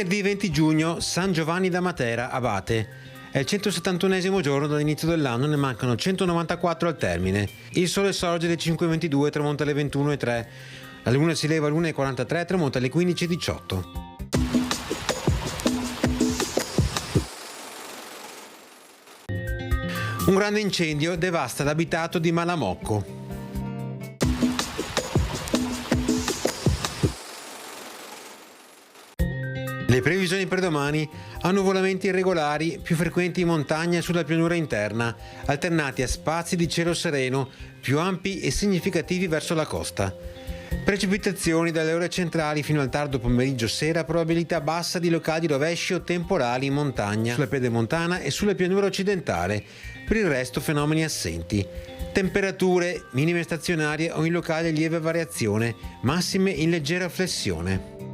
Venerdì 20 giugno, San Giovanni da Matera, Abate. È il 171esimo giorno dall'inizio dell'anno, ne mancano 194 al termine. Il sole sorge alle 5:22 e tramonta alle 21:03. La luna si leva alle 1:43 e tramonta alle 15:18. Un grande incendio devasta l'abitato di Malamocco. Le previsioni per domani: annuvolamenti irregolari, più frequenti in montagna e sulla pianura interna, alternati a spazi di cielo sereno, più ampi e significativi verso la costa. Precipitazioni dalle ore centrali fino al tardo pomeriggio sera, probabilità bassa di locali rovesci o temporali in montagna, sulla pedemontana e sulla pianura occidentale. Per il resto fenomeni assenti. Temperature minime stazionarie o in locale lieve variazione, massime in leggera flessione.